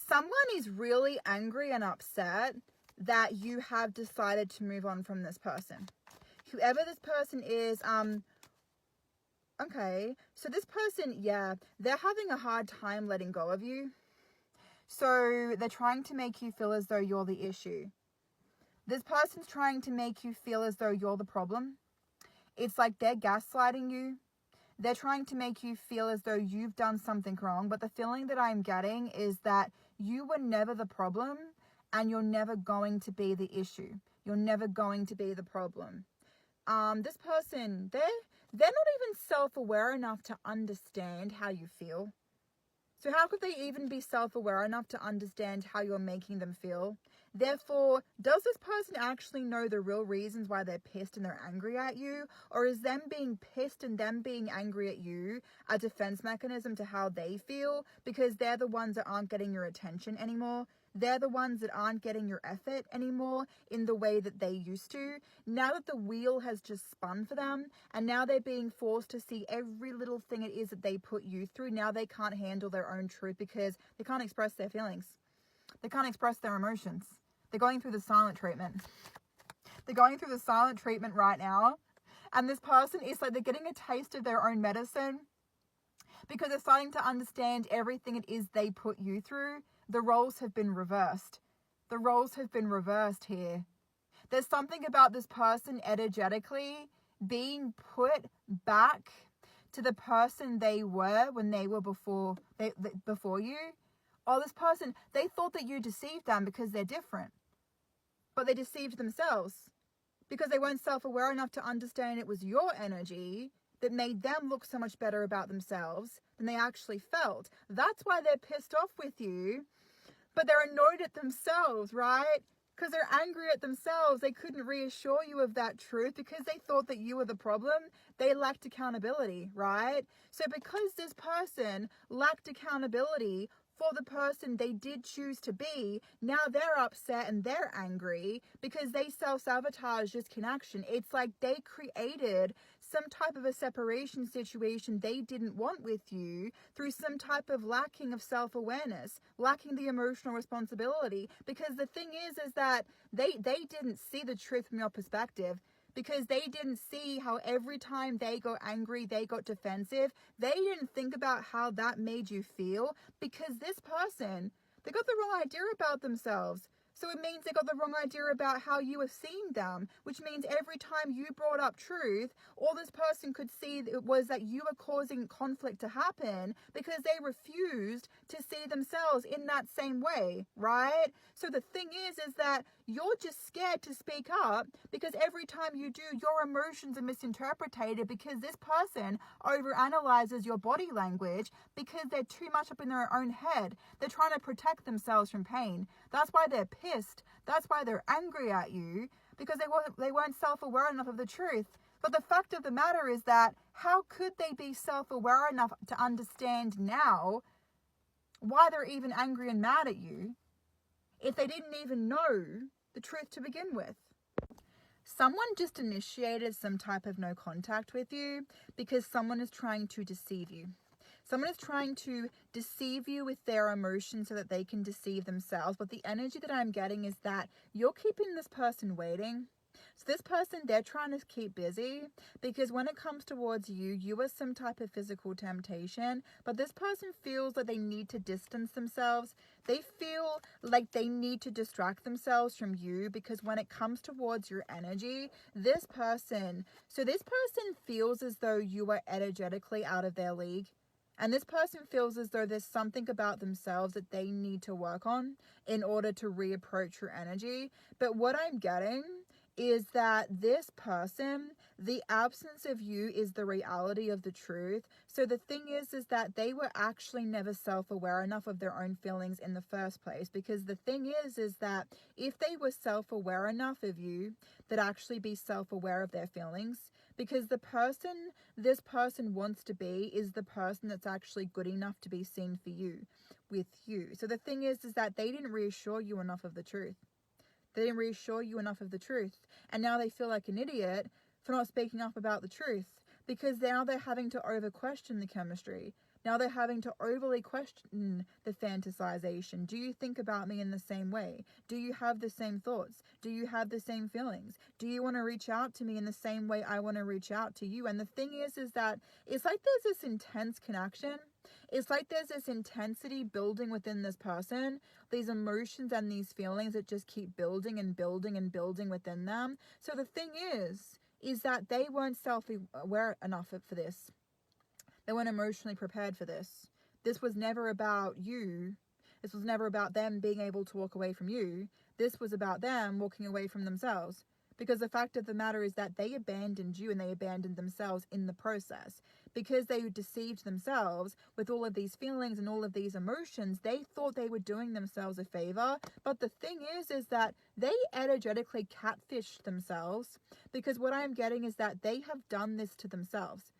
Someone is really angry and upset that you have decided to move on from this person. Whoever this person is, okay, so this person, yeah, they're having a hard time letting go of you. So they're trying to make you feel as though you're the issue. This person's trying to make you feel as though you're the problem. It's like they're gaslighting you. They're trying to make you feel as though you've done something wrong. But the feeling that I'm getting is that you were never the problem and you're never going to be the issue. You're never going to be the problem. This person, they're not even self-aware enough to understand how you feel. So how could they even be self-aware enough to understand how you're making them feel? Therefore, does this person actually know the real reasons why they're pissed and they're angry at you? Or is them being pissed and them being angry at you a defense mechanism to how they feel because they're the ones that aren't getting your attention anymore? They're the ones that aren't getting your effort anymore in the way that they used to. Now that the wheel has just spun for them and now they're being forced to see every little thing it is that they put you through, now they can't handle their own truth because they can't express their feelings. They can't express their emotions. They're going through the silent treatment. They're going through the silent treatment right now. And this person is like they're getting a taste of their own medicine because they're starting to understand everything it is they put you through. The roles have been reversed. The roles have been reversed here. There's something about this person energetically being put back to the person they were when they were before you. Oh, this person, they thought that you deceived them because they're different. But they deceived themselves because they weren't self-aware enough to understand it was your energy that made them look so much better about themselves than they actually felt. That's why they're pissed off with you, but they're annoyed at themselves, right? Because they're angry at themselves. They couldn't reassure you of that truth because they thought that you were the problem. They lacked accountability, right? So because this person lacked accountability for the person they did choose to be, now they're upset and they're angry because they self-sabotage this connection. It's like they created some type of a separation situation they didn't want with you through some type of lacking of self-awareness, lacking the emotional responsibility. Because the thing is that they didn't see the truth from your perspective. Because they didn't see how every time they got angry, they got defensive. They didn't think about how that made you feel. Because this person, they got the wrong idea about themselves. So it means they got the wrong idea about how you were seeing them, which means every time you brought up truth, all this person could see was that you were causing conflict to happen because they refused to see themselves in that same way, right? So the thing is that you're just scared to speak up because every time you do, your emotions are misinterpreted because this person overanalyzes your body language because they're too much up in their own head. They're trying to protect themselves from pain. That's why they're pissed. That's why they're angry at you because they weren't self-aware enough of the truth. But the fact of the matter is that how could they be self-aware enough to understand now why they're even angry and mad at you if they didn't even know the truth to begin with? Someone just initiated some type of no contact with you because someone is trying to deceive you. Someone is trying to deceive you with their emotions so that they can deceive themselves. But the energy that I'm getting is that you're keeping this person waiting. So this person, they're trying to keep busy because when it comes towards you, you are some type of physical temptation. But this person feels that they need to distance themselves. They feel like they need to distract themselves from you because when it comes towards your energy, this person feels as though you are energetically out of their league. And this person feels as though there's something about themselves that they need to work on in order to reapproach your energy. But what I'm getting is that this person, the absence of you is the reality of the truth. So the thing is that they were actually never self-aware enough of their own feelings in the first place. Because the thing is that if they were self-aware enough of you, they'd actually be self-aware of their feelings. Because the person this person wants to be is the person that's actually good enough to be seen for you, with you. So the thing is that they didn't reassure you enough of the truth. They didn't reassure you enough of the truth. And now they feel like an idiot for not speaking up about the truth. Because now they're having to over-question the chemistry. Now they're having to overly question the fantasization. Do you think about me in the same way? Do you have the same thoughts? Do you have the same feelings? Do you want to reach out to me in the same way I want to reach out to you? And the thing is that it's like there's this intense connection. It's like there's this intensity building within this person, these emotions and these feelings that just keep building and building and building within them. So the thing is that they weren't self-aware enough for this. They weren't emotionally prepared for this. This was never about you. This was never about them being able to walk away from you. This was about them walking away from themselves. Because the fact of the matter is that they abandoned you and they abandoned themselves in the process. Because they deceived themselves with all of these feelings and all of these emotions, they thought they were doing themselves a favor. But the thing is that they energetically catfished themselves, because what I'm getting is that they have done this to themselves.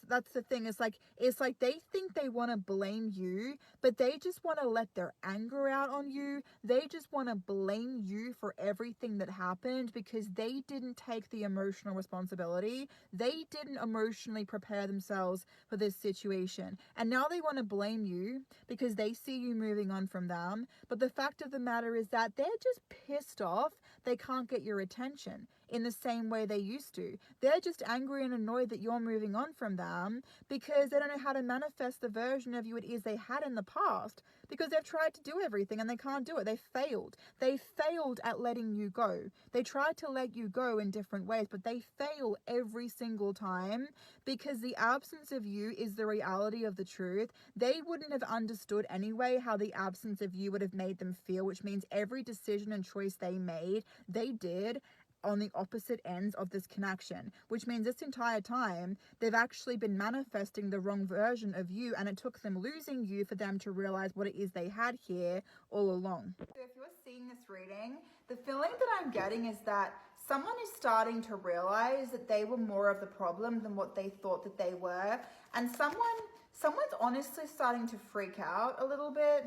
That's the thing. It's like they think they want to blame you, but they just want to let their anger out on you. They just want to blame you for everything that happened because they didn't take the emotional responsibility. They didn't emotionally prepare themselves for this situation. And now they want to blame you because they see you moving on from them. But the fact of the matter is that they're just pissed off they can't get your attention in the same way they used to. They're just angry and annoyed that you're moving on from them because they don't know how to manifest the version of you it is they had in the past, because they've tried to do everything and they can't do it. They failed. They failed at letting you go. They tried to let you go in different ways, but they fail every single time because the absence of you is the reality of the truth. They wouldn't have understood anyway how the absence of you would have made them feel, which means every decision and choice they made, they did on the opposite ends of this connection, which means this entire time they've actually been manifesting the wrong version of you, and it took them losing you for them to realize what it is they had here all along. So if you're seeing this reading, the feeling that I'm getting is that someone is starting to realize that they were more of the problem than what they thought that they were, and someone's honestly starting to freak out a little bit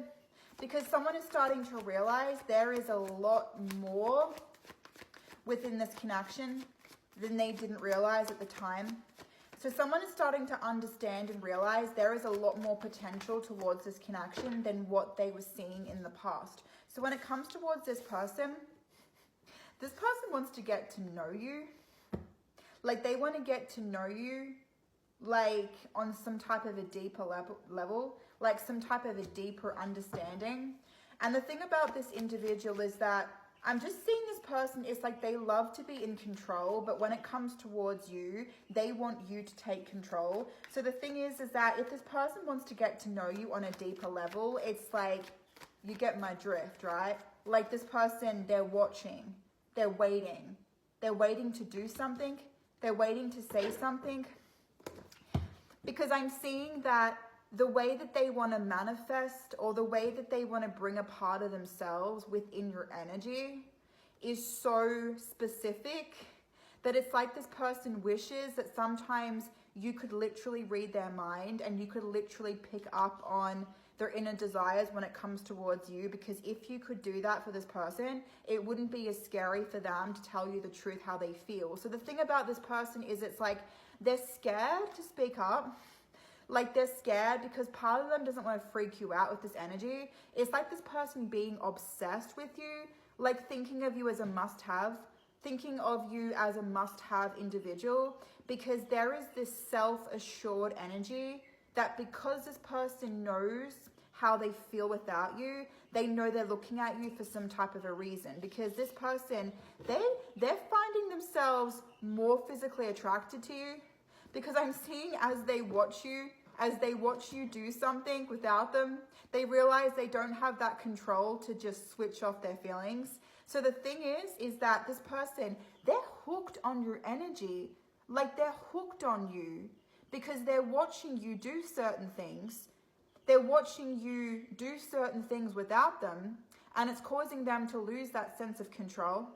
because someone is starting to realize there is a lot more within this connection than they didn't realize at the time. So someone is starting to understand and realize there is a lot more potential towards this connection than what they were seeing in the past. So when it comes towards this person wants to get to know you. Like they want to get to know you like on some type of a deeper level, like some type of a deeper understanding. And the thing about this individual is that I'm just seeing this person is like they love to be in control, but when it comes towards you, they want you to take control. So the thing is that if this person wants to get to know you on a deeper level, it's like, you get my drift, right? Like this person, they're watching, they're waiting to do something, they're waiting to say something, because I'm seeing that the way that they want to manifest or the way that they want to bring a part of themselves within your energy is so specific that it's like this person wishes that sometimes you could literally read their mind and you could literally pick up on their inner desires when it comes towards you, because if you could do that for this person, it wouldn't be as scary for them to tell you the truth how they feel. So the thing about this person is it's like they're scared to speak up. Like they're scared because part of them doesn't want to freak you out with this energy. It's like this person being obsessed with you, like thinking of you as a must-have, thinking of you as a must-have individual, because there is this self-assured energy that because this person knows how they feel without you, they know they're looking at you for some type of a reason, because this person, they're finding themselves more physically attracted to you. Because I'm seeing as they watch you do something without them, they realize they don't have that control to just switch off their feelings. So the thing is that this person, they're hooked on your energy. Like they're hooked on you because they're watching you do certain things. They're watching you do certain things without them, and it's causing them to lose that sense of control.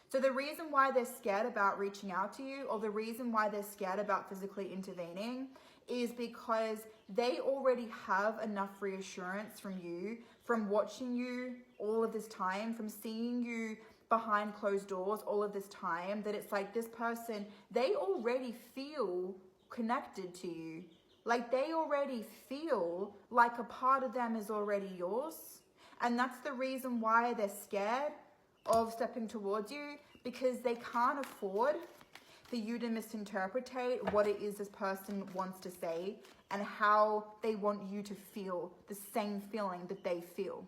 So the reason why they're scared about reaching out to you, or the reason why they're scared about physically intervening, is because they already have enough reassurance from you, from watching you all of this time, from seeing you behind closed doors all of this time, that it's like this person, they already feel connected to you. Like they already feel like a part of them is already yours. And that's the reason why they're scared of stepping towards you, because they can't afford for you to misinterpret what it is this person wants to say and how they want you to feel the same feeling that they feel.